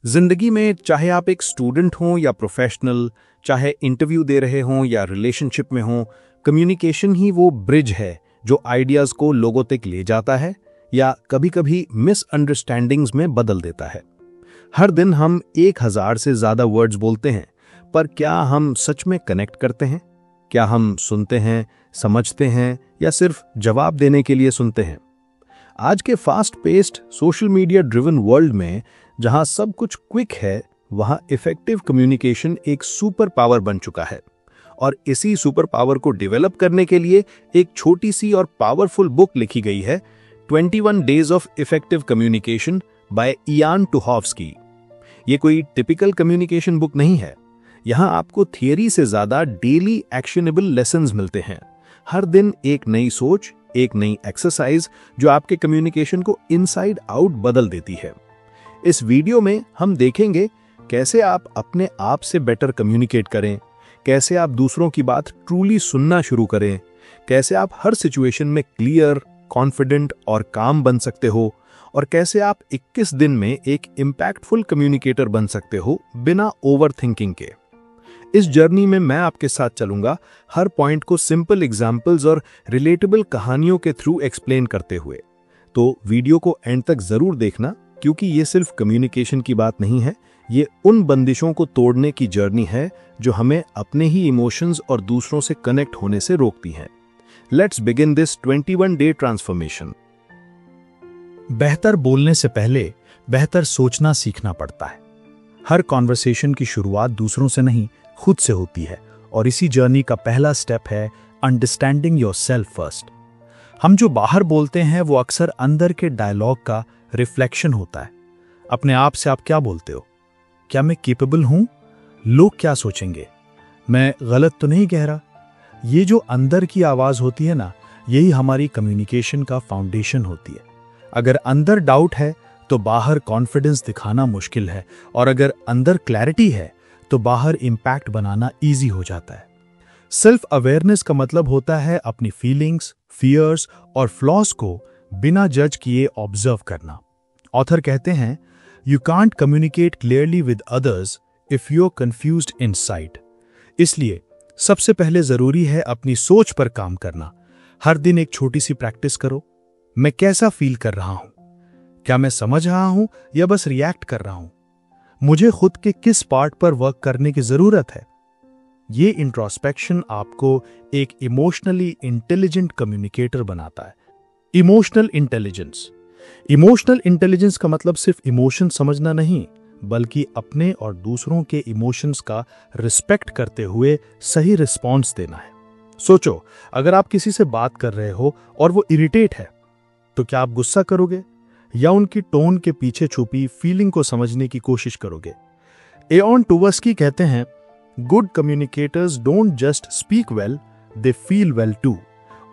जिंदगी में चाहे आप एक स्टूडेंट हों या प्रोफेशनल, चाहे इंटरव्यू दे रहे हों या रिलेशनशिप में हों, कम्युनिकेशन ही वो ब्रिज है जो आइडियाज को लोगों तक ले जाता है या कभी-कभी मिसअंडरस्टैंडिंग्स में बदल देता है। हर दिन हम 1000 से ज्यादा वर्ड्स बोलते हैं, पर क्या हम सच में कनेक्ट करते हैं? क्या हम सुनते हैं, समझते हैं या सिर्फ जवाब देने के लिए सुनते हैं? आज के fast paced social media driven world में जहां सब कुछ क्विक है, वहां इफेक्टिव कम्युनिकेशन एक सुपर पावर बन चुका है। और इसी सुपर पावर को डेवलप करने के लिए एक छोटी सी और पावरफुल बुक लिखी गई है, 21 days of effective communication by Ian Tuhovsky. ये कोई टिपिकल कम्युनिकेशन बुक नहीं है। यहां आपको थियरी से ज्यादा डेली एक्शनेबल लेसन्स मिलते हैं। हर दिन एक नई सोच, एक नई एक्सरसाइज जो आपके कम्युनिकेशन को इनसाइड आउट बदल देती है। इस वीडियो में हम देखेंगे कैसे आप अपने आप से बेटर कम्युनिकेट करें, कैसे आप दूसरों की बात ट्रूली सुनना शुरू करें, कैसे आप हर सिचुएशन में क्लियर, कॉन्फिडेंट और काम बन सकते हो, और कैसे आप 21 दिन में एक इम्पैक्टफुल कम्युनिकेटर बन सकते हो बिना ओवर थिंकिंग के। इस जर्नी में मैं आपके साथ चलूंगा, हर पॉइंट को सिंपल एग्जाम्पल्स और रिलेटेबल कहानियों के थ्रू एक्सप्लेन करते हुए। तो वीडियो को एंड तक जरूर देखना, क्योंकि ये सिर्फ कम्युनिकेशन की बात नहीं है, ये उन बंदिशों को तोड़ने की जर्नी है जो हमें अपने ही इमोशंस और दूसरों से कनेक्ट होने से रोकती हैं। Let's begin this 21 day transformation. बेहतर बोलने से पहले बेहतर सोचना सीखना पड़ता है। हर कॉन्वर्सेशन की शुरुआत दूसरों से नहीं, खुद से होती है, और इसी जर्नी का पहला स्टेप है अंडरस्टैंडिंग योरसेल्फ फर्स्ट। हम जो बाहर बोलते हैं वो अक्सर अंदर के डायलॉग का रिफ्लेक्शन होता है। अपने आप से आप क्या बोलते हो? क्या मैं केपेबल हूं? लोग क्या सोचेंगे? मैं गलत तो नहीं कह रहा? ये जो अंदर की आवाज होती है ना, यही हमारी कम्युनिकेशन का फाउंडेशन होती है। अगर अंदर डाउट है तो बाहर कॉन्फिडेंस दिखाना मुश्किल है, और अगर अंदर क्लैरिटी है तो बाहर इंपैक्ट बनाना इजी हो जाता है। सेल्फ अवेयरनेस का मतलब होता है अपनी फीलिंग्स, फियर्स और फ्लॉज को बिना जज किए ऑब्जर्व करना। ऑथर कहते हैं, you can't communicate clearly with others if you are confused inside. इसलिए सबसे पहले जरूरी है अपनी सोच पर काम करना। हर दिन एक छोटी सी प्रैक्टिस करो। मैं कैसा फील कर रहा हूं? क्या मैं समझ रहा हूं या बस रिएक्ट कर रहा हूं? मुझे खुद के किस पार्ट पर वर्क करने की जरूरत है? ये इंट्रोस्पेक्शन आपको एक इमोशनली इंटेलिजेंट कम्युनिकेटर बनाता है। Emotional intelligence. इमोशनल इंटेलिजेंस का मतलब सिर्फ इमोशन समझना नहीं, बल्कि अपने और दूसरों के इमोशंस का रिस्पेक्ट करते हुए सही रिस्पॉन्स देना है। सोचो, अगर आप किसी से बात कर रहे हो और वो इरिटेट है, तो क्या आप गुस्सा करोगे या उनकी टोन के पीछे छुपी फीलिंग को समझने की कोशिश करोगे? इयान टुहाव्स्की कहते हैं, good communicators don't just speak well, they feel well too.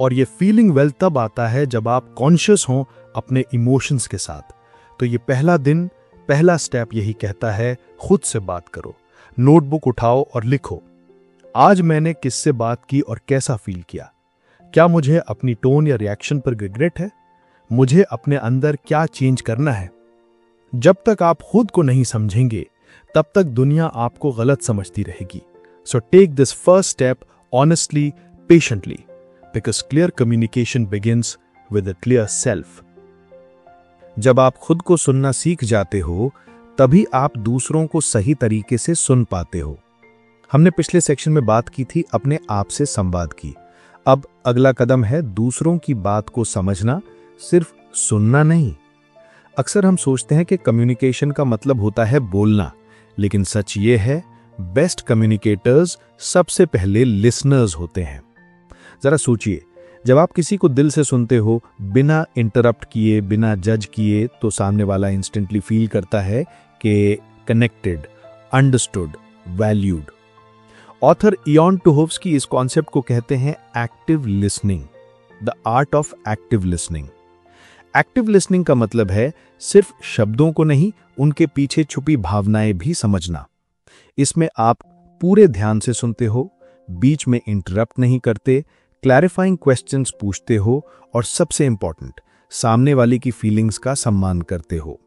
और ये फीलिंग वेल तब आता है जब आप कॉन्शियस हो अपने इमोशंस के साथ। तो ये पहला दिन, पहला स्टेप यही कहता है, खुद से बात करो। नोटबुक उठाओ और लिखो, आज मैंने किससे बात की और कैसा फील किया? क्या मुझे अपनी टोन या रिएक्शन पर रिग्रेट है? मुझे अपने अंदर क्या चेंज करना है? जब तक आप खुद को नहीं समझेंगे, तब तक दुनिया आपको गलत समझती रहेगी। So take this first step honestly, patiently, because clear communication begins with a clear self. जब आप खुद को सुनना सीख जाते हो, तभी आप दूसरों को सही तरीके से सुन पाते हो। हमने पिछले सेक्शन में बात की थी अपने आप से संवाद की। अब अगला कदम है दूसरों की बात को समझना, सिर्फ सुनना नहीं। अक्सर हम सोचते हैं कि कम्युनिकेशन का मतलब होता है बोलना, लेकिन सच ये है, बेस्ट कम्युनिकेटर्स सबसे पहले लिसनर्स होते हैं। जरा सोचिए, जब आप किसी को दिल से सुनते हो, बिना इंटरप्ट किए, बिना जज किए, तो सामने वाला इंस्टेंटली फील करता है कि connected, understood, valued. Author Ian Tuhovsky इस कॉन्सेप्ट को कहते हैं active listening, the art of active listening. Active listening का मतलब है सिर्फ शब्दों को नहीं, उनके पीछे छुपी भावनाएं भी समझना। इसमें आप पूरे ध्यान से सुनते हो, बीच में इंटरप्ट नहीं करते, क्लैरिफाइंग क्वेश्चंस पूछते हो, और सबसे इंपॉर्टेंट, सामने वाले की फीलिंग्स का सम्मान करते हो।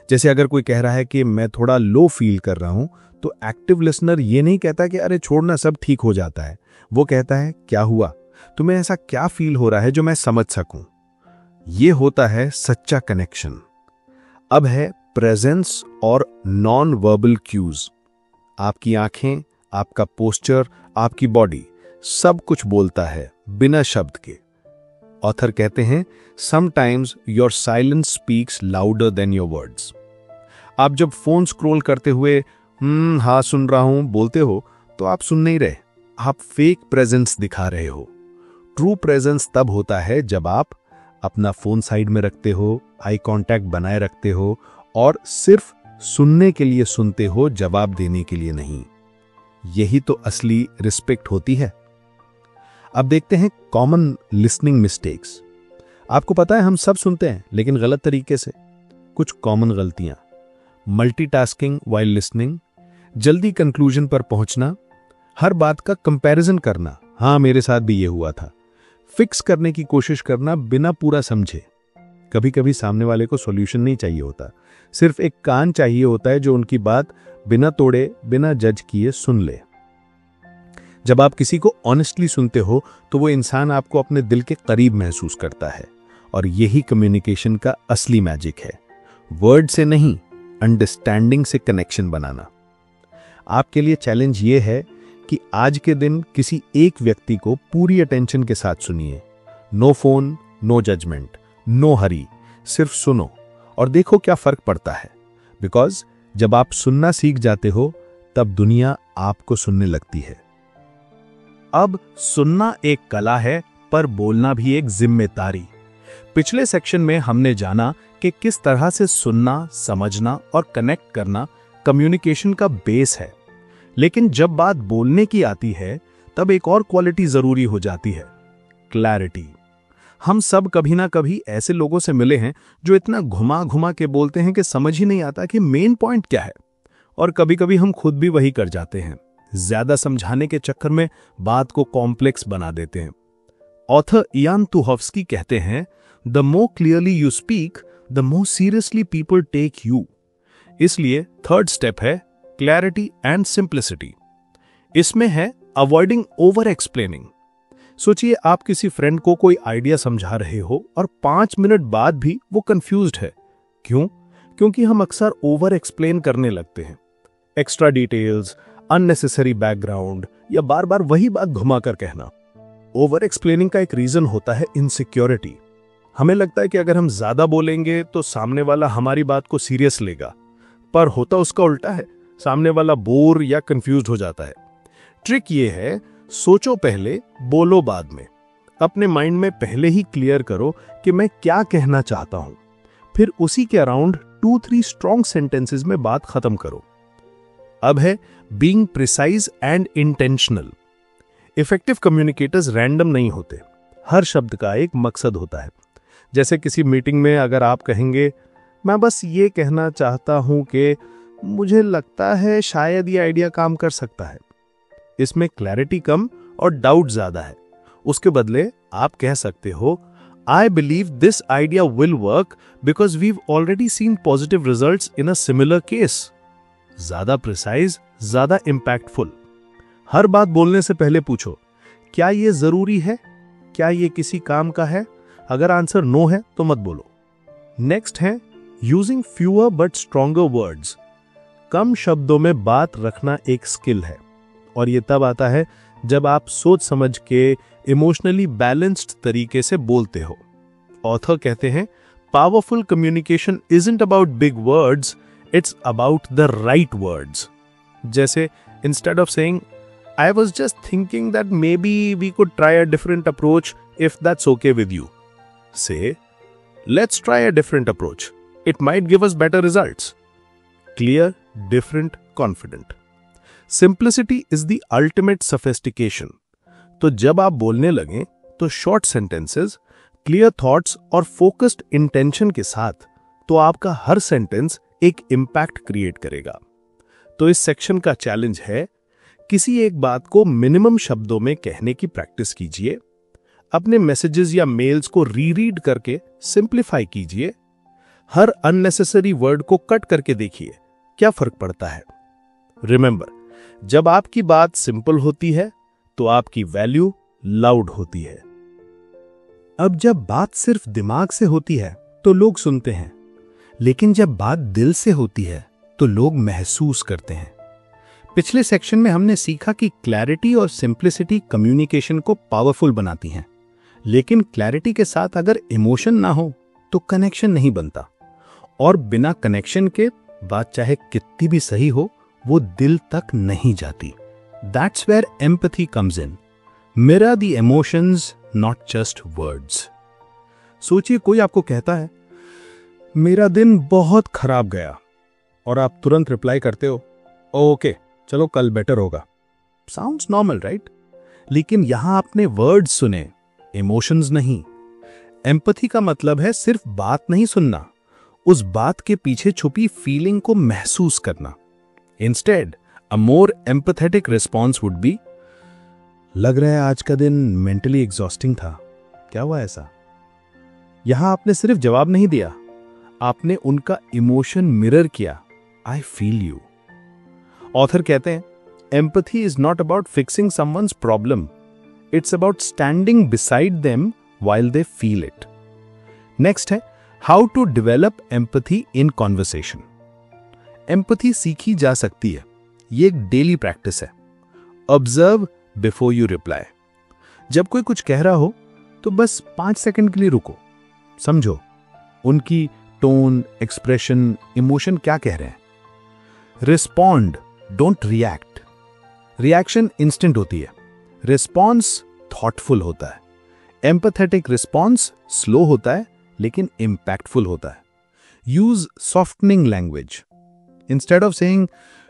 जैसे अगर कोई कह रहा है कि मैं थोड़ा लो फील कर रहा हूं, तो एक्टिव लिसनर ये नहीं कहता कि अरे छोड़ना सब ठीक हो जाता है। वो कहता है क्या हुआ, तुम्हें ऐसा क्या फील हो रहा है जो मैं समझ सकूं। ये होता है सच्चा कनेक्शन। अब है प्रेजेंस और नॉन वर्बल क्यूज। आपकी आंखें, आपका पोस्चर, आपकी बॉडी सब कुछ बोलता है बिना शब्द के। ऑथर कहते हैं sometimes your silence speaks louder than your words. आप जब फोन स्क्रॉल करते हुए हाँ सुन रहा हूं बोलते हो, तो आप सुन नहीं रहे, आप फेक प्रेजेंस दिखा रहे हो। ट्रू प्रेजेंस तब होता है जब आप अपना फोन साइड में रखते हो, आई कांटेक्ट बनाए रखते हो और सिर्फ सुनने के लिए सुनते हो, जवाब देने के लिए नहीं। यही तो असली रिस्पेक्ट होती है। अब देखते हैं कॉमन लिसनिंग मिस्टेक्स। आपको पता है हम सब सुनते हैं लेकिन गलत तरीके से। कुछ कॉमन गलतियां: मल्टीटास्किंग व्हाइल लिसनिंग, जल्दी कंक्लूजन पर पहुंचना, हर बात का कंपैरिजन करना, हाँ मेरे साथ भी ये हुआ था, फिक्स करने की कोशिश करना बिना पूरा समझे। कभी कभी सामने वाले को सॉल्यूशन नहीं चाहिए होता, सिर्फ एक कान चाहिए होता है जो उनकी बात बिना तोड़े, बिना जज किए सुन ले। जब आप किसी को ऑनेस्टली सुनते हो तो वो इंसान आपको अपने दिल के करीब महसूस करता है, और यही कम्युनिकेशन का असली मैजिक है। वर्ड से नहीं, अंडरस्टैंडिंग से कनेक्शन बनाना। आपके लिए चैलेंज ये है कि आज के दिन किसी एक व्यक्ति को पूरी अटेंशन के साथ सुनिए। No phone, no judgement, no hurry, सिर्फ सुनो और देखो क्या फर्क पड़ता है। बिकॉज जब आप सुनना सीख जाते हो तब दुनिया आपको सुनने लगती है। अब सुनना एक कला है पर बोलना भी एक जिम्मेदारी। पिछले सेक्शन में हमने जाना कि किस तरह से सुनना, समझना और कनेक्ट करना कम्युनिकेशन का बेस है। लेकिन जब बात बोलने की आती है तब एक और क्वालिटी जरूरी हो जाती है, क्लैरिटी। हम सब कभी ना कभी ऐसे लोगों से मिले हैं जो इतना घुमा घुमा के बोलते हैं कि समझ ही नहीं आता कि मेन पॉइंट क्या है। और कभी कभी हम खुद भी वही कर जाते हैं, ज्यादा समझाने के चक्कर में बात को कॉम्प्लेक्स बना देते हैं। ऑथर इयान तुहफ्स्की कहते हैं, the more clearly you speak the more seriously people take you. इसलिए थर्ड स्टेप है क्लैरिटी एंड सिंप्लिसिटी। इसमें है अवॉइडिंग ओवर एक्सप्लेनिंग। सोचिए आप किसी फ्रेंड को कोई आइडिया समझा रहे हो और 5 मिनट बाद भी वो कंफ्यूज्ड है। क्यों? क्योंकि हम अक्सर ओवर एक्सप्लेन करने लगते हैं। एक्स्ट्रा डिटेल्स, अननेसेसरी बैकग्राउंड या बार बार वही बात घुमाकर कहना। ओवर एक्सप्लेनिंग का एक रीजन होता है इनसिक्योरिटी। हमें लगता है कि अगर हम ज्यादा बोलेंगे तो सामने वाला हमारी बात को सीरियस लेगा, पर होता उसका उल्टा है, सामने वाला बोर या कंफ्यूज्ड हो जाता है। ट्रिक ये है, सोचो पहले, बोलो बाद में। अपने माइंड में पहले ही क्लियर करो कि मैं क्या कहना चाहता हूं, फिर उसी के अराउंड 2-3 स्ट्रॉन्ग सेंटेंसेस में बात खत्म करो। अब है being precise and intentional. Effective communicators random नहीं होते, हर शब्द का एक मकसद होता है। जैसे किसी मीटिंग में अगर आप कहेंगे, मैं बस ये कहना चाहता हूं कि मुझे लगता है शायद ये आइडिया काम कर सकता है, इसमें क्लैरिटी कम और डाउट ज्यादा है। उसके बदले आप कह सकते हो, I believe this idea will work because we've already seen positive results in a similar case. ज्यादा प्रिसाइज, ज्यादा इंपैक्टफुल। हर बात बोलने से पहले पूछो, क्या ये जरूरी है? क्या ये किसी काम का है? अगर आंसर नो है तो मत बोलो। नेक्स्ट है using fewer but stronger words. कम शब्दों में बात रखना एक स्किल है, और ये तब आता है जब आप सोच समझ के इमोशनली बैलेंस्ड तरीके से बोलते हो। ऑथर कहते हैं, powerful communication isn't about big words, it's about the right words. जैसे instead of saying I was just thinking that maybe we could try a different approach if that's okay with you, say let's try a different approach, it might give us better results. Clear, different, confident. Simplicity is the ultimate sophistication. तो जब आप बोलने लगें तो short sentences, clear thoughts और focused intention के साथ, तो आपका हर सेंटेंस एक इंपैक्ट क्रिएट करेगा। तो इस सेक्शन का चैलेंज है, किसी एक बात को मिनिमम शब्दों में कहने की प्रैक्टिस कीजिए। अपने मैसेजेस या मेल्स को रीरीड करके सिंप्लीफाई कीजिए। हर अननेसेसरी वर्ड को कट करके देखिए, क्या फर्क पड़ता है। रिमेंबर, जब आपकी बात सिंपल होती है तो आपकी वैल्यू लाउड होती है। अब जब बात सिर्फ दिमाग से होती है तो लोग सुनते हैं, लेकिन जब बात दिल से होती है तो लोग महसूस करते हैं। पिछले सेक्शन में हमने सीखा कि क्लैरिटी और सिंप्लिसिटी कम्युनिकेशन को पावरफुल बनाती हैं, लेकिन क्लैरिटी के साथ अगर इमोशन ना हो तो कनेक्शन नहीं बनता, और बिना कनेक्शन के बात चाहे कितनी भी सही हो वो दिल तक नहीं जाती। That's where empathy comes in. Mirror the emotions, not just words. सोचिए कोई आपको कहता है मेरा दिन बहुत खराब गया, और आप तुरंत रिप्लाई करते हो ओके चलो कल बेटर होगा। Sounds normal right? लेकिन यहां आपने वर्ड्स सुने, इमोशंस नहीं। एम्पैथी का मतलब है सिर्फ बात नहीं सुनना, उस बात के पीछे छुपी फीलिंग को महसूस करना। Instead a more empathetic response would be, लग रहा है आज का दिन मेंटली एग्जॉस्टिंग था, क्या हुआ ऐसा? यहां आपने सिर्फ जवाब नहीं दिया, आपने उनका इमोशन मिरर किया, आई फील यू। ऑथर कहते हैं empathy is not about fixing someone's problem, it's about standing beside them while they feel it. Next है how to develop empathy in conversation. Empathy सीखी जा सकती है, ये एक डेली प्रैक्टिस है। Observe before you reply. जब कोई कुछ कह रहा हो तो बस 5 सेकंड के लिए रुको, समझो उनकी टोन, एक्सप्रेशन, इमोशन क्या कह रहे हैं। Respond, don't react. Reaction instant होती है, रिस्पॉन्स थॉटफुल होता है। एम्पैथेटिक रिस्पॉन्स स्लो होता है लेकिन इंपैक्टफुल होता है। Use softening language. Instead of saying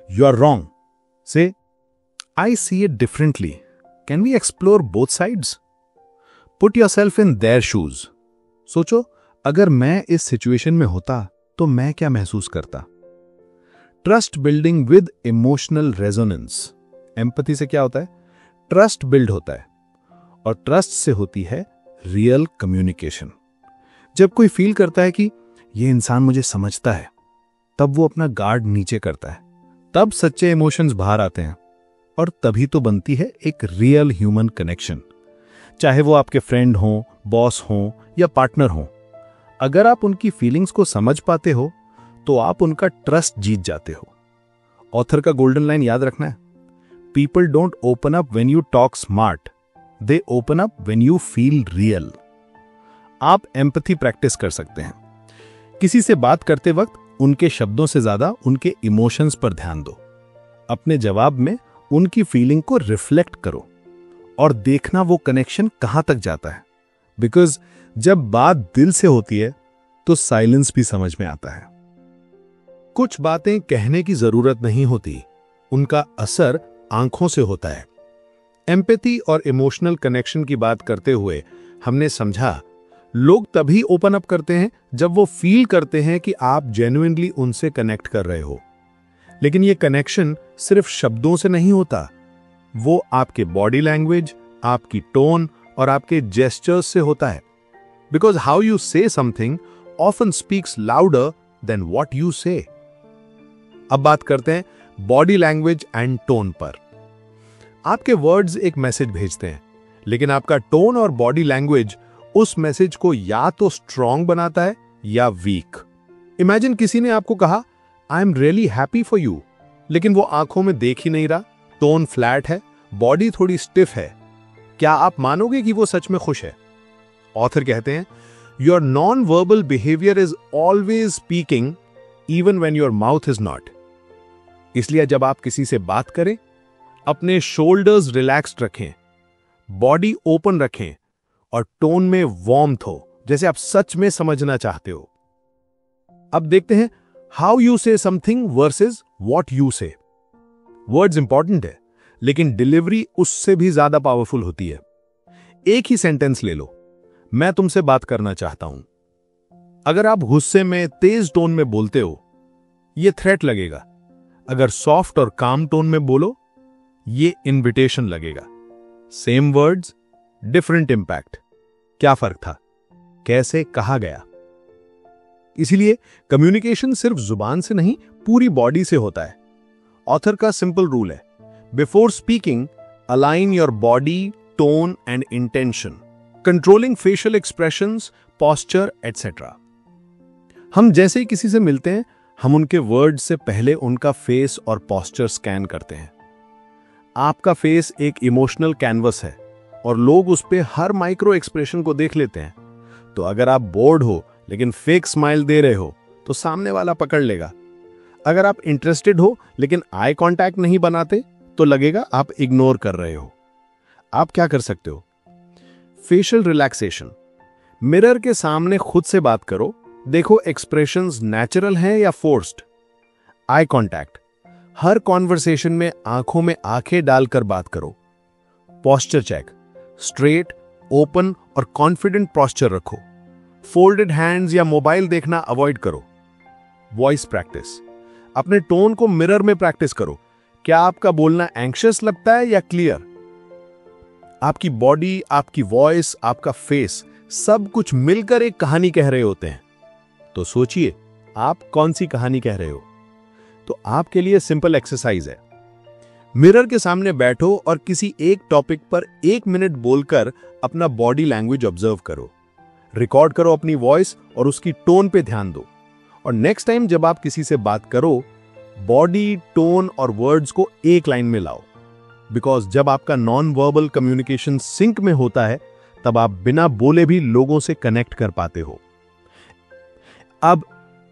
you are wrong, say I see it differently, can we explore both sides. Put yourself in their shoes. सोचो अगर मैं इस सिचुएशन में होता तो मैं क्या महसूस करता। Trust building with emotional resonance. Empathy से क्या होता है? ट्रस्ट बिल्ड होता है, और ट्रस्ट से होती है रियल कम्युनिकेशन। जब कोई फील करता है कि ये इंसान मुझे समझता है, तब वो अपना गार्ड नीचे करता है, तब सच्चे इमोशंस बाहर आते हैं, और तभी तो बनती है एक रियल ह्यूमन कनेक्शन। चाहे वो आपके फ्रेंड हो, बॉस हो या पार्टनर हो, अगर आप उनकी फीलिंग्स को समझ पाते हो तो आप उनका ट्रस्ट जीत जाते हो। ऑथर का गोल्डन लाइन याद रखना है, people don't open up when you talk smart, they open up when you feel real. आप एम्पैथी प्रैक्टिस कर सकते हैं। किसी से बात करते वक्त उनके शब्दों से ज्यादा उनके इमोशंस पर ध्यान दो। अपने जवाब में उनकी फीलिंग को रिफ्लेक्ट करो और देखना वो कनेक्शन कहां तक जाता है। बिकॉज जब बात दिल से होती है तो साइलेंस भी समझ में आता है। कुछ बातें कहने की जरूरत नहीं होती, उनका असर आंखों से होता है। एम्पैथी और इमोशनल कनेक्शन की बात करते हुए हमने समझा लोग तभी ओपन अप करते हैं जब वो फील करते हैं कि आप जेन्युइनली उनसे कनेक्ट कर रहे हो। लेकिन ये कनेक्शन सिर्फ शब्दों से नहीं होता, वो आपके बॉडी लैंग्वेज, आपकी टोन और आपके जेस्चर्स से होता है। बिकॉज हाउ यू से something often speaks louder than what you से। अब बात करते हैं बॉडी लैंग्वेज एंड टोन पर। आपके वर्ड्स एक मैसेज भेजते हैं, लेकिन आपका टोन और बॉडी लैंग्वेज उस मैसेज को या तो स्ट्रॉन्ग बनाता है या वीक। इमेजिन किसी ने आपको कहा I am really happy for you, लेकिन वो आंखों में देख ही नहीं रहा, टोन फ्लैट है, बॉडी थोड़ी स्टिफ है। क्या आप मानोगे कि वो सच में खुश है? ऑथर कहते हैं your non verbal behaviour is always speaking even when your mouth is not. इसलिए जब आप किसी से बात करें, अपने शोल्डर्स रिलैक्स्ड रखें, बॉडी ओपन रखें और टोन में वार्मथ हो, जैसे आप सच में समझना चाहते हो। अब देखते हैं हाउ यू से समथिंग वर्सेस व्हाट यू से। वर्ड्स इंपॉर्टेंट है, लेकिन डिलीवरी उससे भी ज्यादा पावरफुल होती है। एक ही सेंटेंस ले लो, मैं तुमसे बात करना चाहता हूं। अगर आप गुस्से में तेज टोन में बोलते हो, यह थ्रेट लगेगा। अगर सॉफ्ट और काम टोन में बोलो, ये इनविटेशन लगेगा। Same words, different impact. क्या फर्क था? कैसे कहा गया? इसीलिए कम्युनिकेशन सिर्फ जुबान से नहीं, पूरी बॉडी से होता है। ऑथर का सिंपल रूल है, before speaking align your body, tone and intention, controlling facial expressions, posture etcetera. हम जैसे ही किसी से मिलते हैं, हम उनके वर्ड से पहले उनका फेस और पॉस्चर स्कैन करते हैं। आपका फेस एक इमोशनल कैनवस है और लोग उस पे हर माइक्रो एक्सप्रेशन को देख लेते हैं। तो अगर आप बोर्ड हो लेकिन फेक स्माइल दे रहे हो तो सामने वाला पकड़ लेगा। अगर आप इंटरेस्टेड हो लेकिन आई कांटेक्ट नहीं बनाते तो लगेगा आप इग्नोर कर रहे हो। आप क्या कर सकते हो? फेशियल रिलैक्सेशन, मिरर के सामने खुद से बात करो, देखो एक्सप्रेशंस नेचुरल हैं या फोर्स्ड। आई कांटेक्ट, हर कॉन्वर्सेशन में आंखों में आंखें डालकर बात करो। पॉस्चर चेक, स्ट्रेट, ओपन और कॉन्फिडेंट पॉस्चर रखो। फोल्डेड हैंड्स या मोबाइल देखना अवॉइड करो। वॉइस प्रैक्टिस, अपने टोन को मिरर में प्रैक्टिस करो। क्या आपका बोलना एंग्शियस लगता है या क्लियर? आपकी बॉडी, आपकी वॉइस, आपका फेस, सब कुछ मिलकर एक कहानी कह रहे होते हैं। तो सोचिए, आप कौन सी कहानी कह रहे हो? तो आपके लिए सिंपल एक्सरसाइज है, मिरर के सामने बैठो और किसी एक टॉपिक पर 1 मिनट बोलकर अपना बॉडी लैंग्वेज ऑब्जर्व करो। रिकॉर्ड करो अपनी वॉइस और उसकी टोन पे ध्यान दो। और नेक्स्ट टाइम जब आप किसी से बात करो, बॉडी, टोन और वर्ड्स को एक लाइन में लाओ। बिकॉज जब आपका नॉन वर्बल कम्युनिकेशन सिंक में होता है, तब आप बिना बोले भी लोगों से कनेक्ट कर पाते हो। अब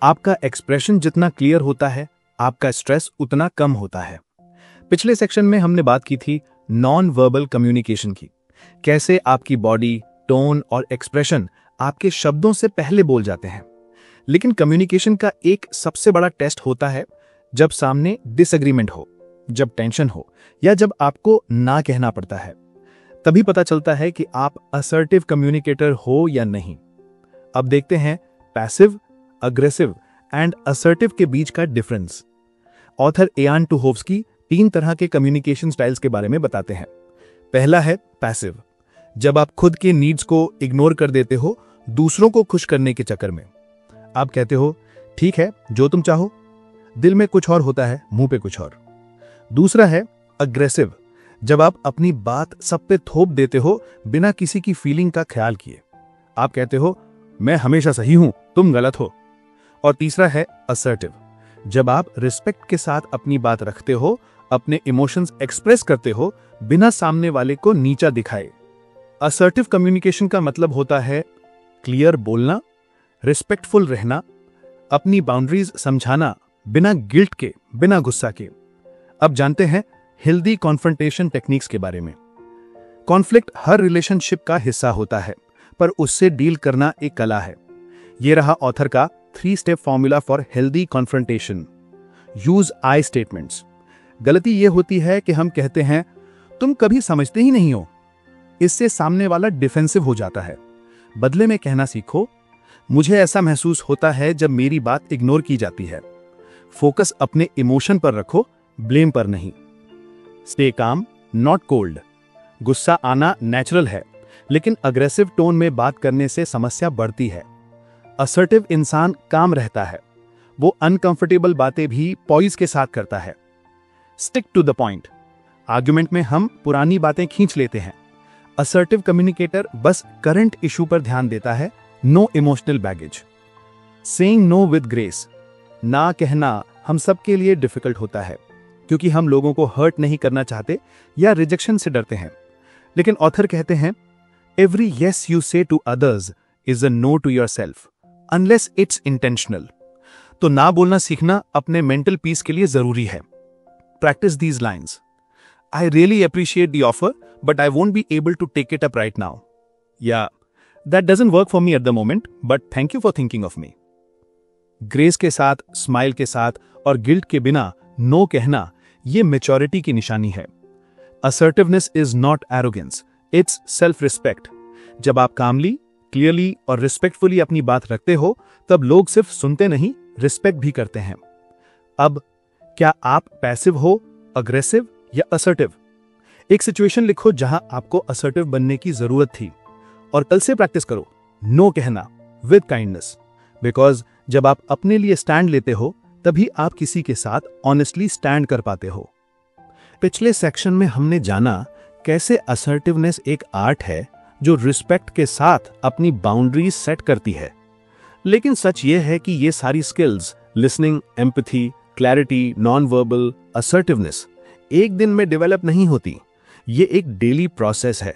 आपका एक्सप्रेशन जितना क्लियर होता है, आपका स्ट्रेस उतना कम होता है। पिछले सेक्शन में हमने बात की थी नॉन वर्बल कम्युनिकेशन की, कैसे आपकी बॉडी, टोन और एक्सप्रेशन आपके शब्दों से पहले बोल जाते हैं। लेकिन कम्युनिकेशन का एक सबसे बड़ा टेस्ट होता है जब सामने डिसएग्रीमेंट हो, जब टेंशन हो या जब आपको ना कहना पड़ता है। तभी पता चलता है कि आप असर्टिव कम्युनिकेटर हो या नहीं। अब देखते हैं पैसिव, अग्रेसिव एंड असर्टिव के बीच का डिफरेंस। ऑथर एयान टूहोव्स्की 3 तरह के कम्युनिकेशन स्टाइल्स के बारे में बताते हैं। पहला है पैसिव, जब आप खुद के नीड्स को इग्नोर कर देते हो दूसरों को खुश करने के चक्कर में। आप कहते हो ठीक है जो तुम चाहो, दिल में कुछ और होता है, मुंह पे कुछ और। दूसरा है अग्रेसिव, जब आप अपनी बात सब पे थोप देते हो बिना किसी की फीलिंग का ख्याल किए। आप कहते हो मैं हमेशा सही हूं, तुम गलत हो। और तीसरा है असर्टिव, जब आप रिस्पेक्ट के साथ अपनी बात रखते हो, अपने इमोशंस एक्सप्रेस करते हो बिना सामने वाले को नीचा दिखाए। असर्टिव कम्युनिकेशन का मतलब होता है क्लियर बोलना, रिस्पेक्टफुल रहना, अपनी बाउंड्रीज समझाना बिना गिल्ट के, बिना गुस्सा के। अब जानते हैं हेल्दी कॉन्फ्रंटेशन टेक्निक्स के बारे में। कॉन्फ्लिक्ट हर रिलेशनशिप का हिस्सा होता है, पर उससे डील करना एक कला है। यह रहा ऑथर का 3 step formula for healthy confrontation. Use I statements. गलती यह होती है कि हम कहते हैं तुम कभी समझते ही नहीं हो। इससे सामने वाला डिफेंसिव हो जाता है। बदले में कहना सीखो, मुझे ऐसा महसूस होता है जब मेरी बात इग्नोर की जाती है। फोकस अपने इमोशन पर रखो, ब्लेम पर नहीं। Stay calm, not cold. गुस्सा आना नेचुरल है, लेकिन अग्रेसिव टोन में बात करने से समस्या बढ़ती है। असर्टिव इंसान काम रहता है, वो अनकंफर्टेबल बातें भी पॉइज के साथ करता है। Stick to the point. Argument में हम पुरानी बातें खींच लेते हैं। असर्टिव कम्युनिकेटर बस करंट इशू पर ध्यान देता है, no emotional baggage. Saying no with grace. ना कहना हम सबके लिए डिफिकल्ट होता है, क्योंकि हम लोगों को हर्ट नहीं करना चाहते या रिजेक्शन से डरते हैं। लेकिन ऑथर कहते हैं every yes you say to others is a no to yourself unless it's intentional. तो ना बोलना सीखना अपने मेंटल पीस के लिए जरूरी है। Practice these lines. I really appreciate the offer but I won't be able to take it up right now, या that doesn't work for me at the moment but thank you for thinking of me. Grace के साथ, smile के साथ और guilt के बिना no कहना, यह मैच्योरिटी की निशानी है। Assertiveness is not arrogance, it's self respect. जब आप कामली, क्लियरली और रिस्पेक्टफुली अपनी बात रखते हो, तब लोग सिर्फ सुनते नहीं, रिस्पेक्ट भी करते हैं। अब क्या आप पैसिव हो, अग्रेसिव या असर्टिव? एक सिचुएशन लिखो जहां आपको असर्टिव बनने की जरूरत थी और कल से प्रैक्टिस करो नो कहना विद काइंडनेस, बिकॉज जब आप अपने लिए स्टैंड लेते हो तभी आप किसी के साथ ऑनेस्टली स्टैंड कर पाते हो। पिछले सेक्शन में हमने जाना कैसे असर्टिवनेस एक आर्ट है जो रिस्पेक्ट के साथ अपनी बाउंड्रीज सेट करती है। लेकिन सच ये है कि ये सारी skills listening, empathy, clarity, non verbal, assertiveness एक दिन में डेवलप नहीं होती। ये एक डेली प्रोसेस है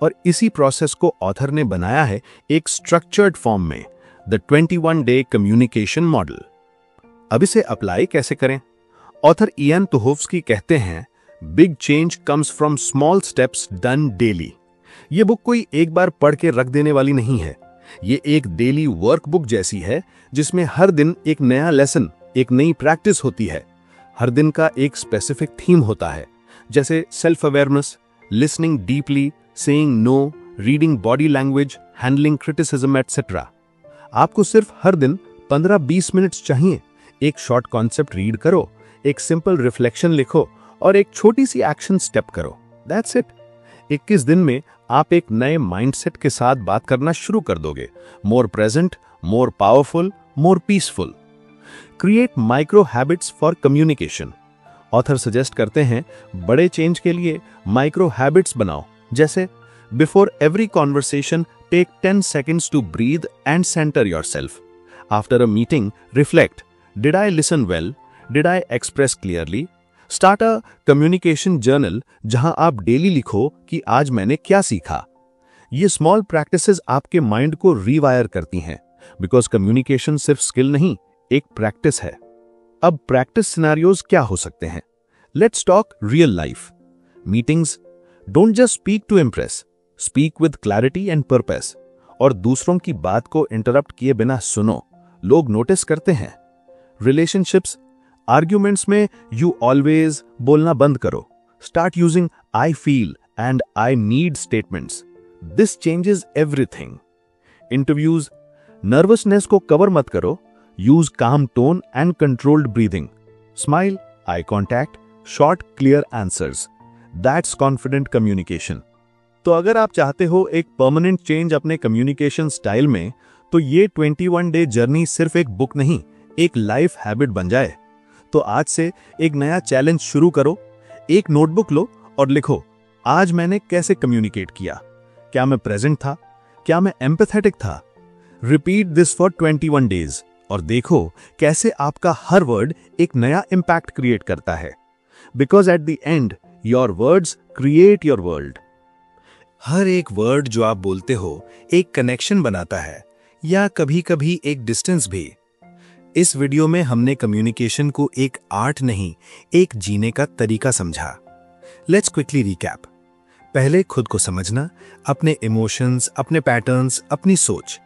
और इसी प्रोसेस को ऑथर ने बनाया है एक स्ट्रक्चर्ड फॉर्म में, द 21 डे कम्युनिकेशन मॉडल। अब इसे अप्लाई कैसे करें? ऑथर इयान तुहोव्स्की कहते हैं, big change comes from small steps done daily. ये बुक कोई एक बार पढ़ के रख देने वाली नहीं है। ये एक डेली वर्कबुक जैसी है जिसमें हर दिन एक नया लेसन, एक नई प्रैक्टिस होती है। हर दिन का एक स्पेसिफिक थीम होता है, जैसे self awareness, listening deeply, saying no, reading body language, handling criticism etcetera. आपको सिर्फ हर दिन 15-20 मिनट्स चाहिए। एक शॉर्ट कॉन्सेप्ट रीड करो, एक सिंपल रिफ्लेक्शन लिखो और एक छोटी सी एक्शन स्टेप करो। That's it. 21 दिन में आप एक नए माइंडसेट के साथ बात करना शुरू कर दोगे। मोर present, more powerful, more peaceful. Create micro habits for communication. Author suggest करते हैं बड़े चेंज के लिए माइक्रो हैबिट्स बनाओ, जैसे before every conversation take 10 seconds to breathe and centre yourself. After a meeting reflect, did I listen well, did I express clearly. Start a communication journal जहां आप daily लिखो कि आज मैंने क्या सीखा। ये स्मॉल प्रैक्टिसेस आपके माइंड को रीवायर करती हैं, बिकॉज कम्युनिकेशन सिर्फ स्किल नहीं, एक प्रैक्टिस है। अब प्रैक्टिस सिनेरियोज क्या हो सकते हैं? Let's talk real life. Meetings, don't just speak to impress, speak with clarity and purpose. और दूसरों की बात को इंटरप्ट किए बिना सुनो, लोग नोटिस करते हैं। रिलेशनशिप्स, आर्ग्यूमेंट्स में यू ऑलवेज बोलना बंद करो। Start using I feel and I need statements. This changes everything. Interviews, nervousness को कवर मत करो। यूज काम tone and controlled breathing. Smile, eye contact, short clear answers. That's confident communication. तो अगर आप चाहते हो एक परमानेंट चेंज अपने कम्युनिकेशन स्टाइल में, तो ये 21 डे जर्नी सिर्फ एक बुक नहीं, एक लाइफ हैबिट बन जाए। तो आज से एक नया चैलेंज शुरू करो। एक नोटबुक लो और लिखो, आज मैंने कैसे कम्युनिकेट किया। क्या मैं प्रेजेंट था? क्या मैं एम्पैथेटिक था? रिपीट दिस फॉर 21 डेज और देखो कैसे आपका हर वर्ड एक नया इंपैक्ट क्रिएट करता है। Because at the end your words create your world. हर एक वर्ड जो आप बोलते हो एक कनेक्शन बनाता है, या कभी कभी एक डिस्टेंस भी। इस वीडियो में हमने कम्युनिकेशन को एक आर्ट नहीं, एक जीने का तरीका समझा। Let's quickly recap. पहले खुद को समझना, अपने इमोशंस, अपने पैटर्न्स, अपनी सोच।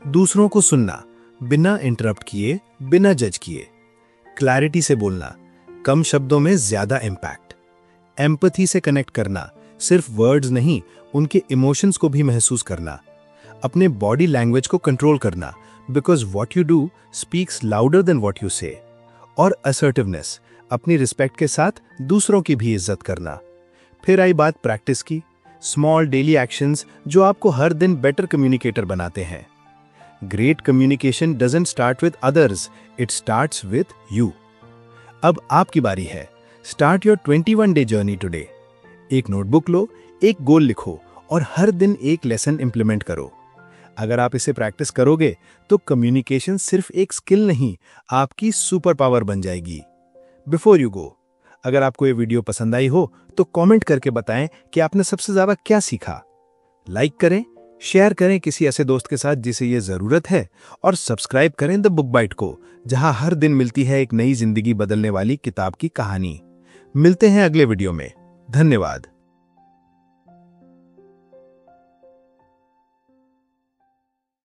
दूसरों को सुनना, बिना इंटरप्ट किए, बिना जज किए। क्लैरिटी से बोलना, कम शब्दों में ज्यादा इंपैक्ट। एम्पैथी से कनेक्ट करना, सिर्फ वर्ड्स नहीं, उनके इमोशंस को भी महसूस करना। अपने बॉडी लैंग्वेज को कंट्रोल करना, because what you do speaks louder than what you से। और असर्टिवनेस, अपनी रिस्पेक्ट के साथ दूसरों की भी इज्जत करना। फिर आई बात प्रैक्टिस की, स्मॉल डेली एक्शंस जो आपको हर दिन बेटर कम्युनिकेटर बनाते हैं। Great communication doesn't start with others, it starts with you. अब आपकी बारी है। Start your 21 day journey today. एक नोटबुक लो, एक गोल लिखो और हर दिन एक लेसन इंप्लीमेंट करो। अगर आप इसे प्रैक्टिस करोगे तो कम्युनिकेशन सिर्फ एक स्किल नहीं, आपकी सुपर पावर बन जाएगी। बिफोर यू गो, अगर आपको ये वीडियो पसंद आई हो तो कमेंट करके बताएं कि आपने सबसे ज्यादा क्या सीखा। लाइक करें, शेयर करें किसी ऐसे दोस्त के साथ जिसे ये जरूरत है, और सब्सक्राइब करें द बुक बाइट को, जहां हर दिन मिलती है एक नई जिंदगी बदलने वाली किताब की कहानी। मिलते हैं अगले वीडियो में। धन्यवाद।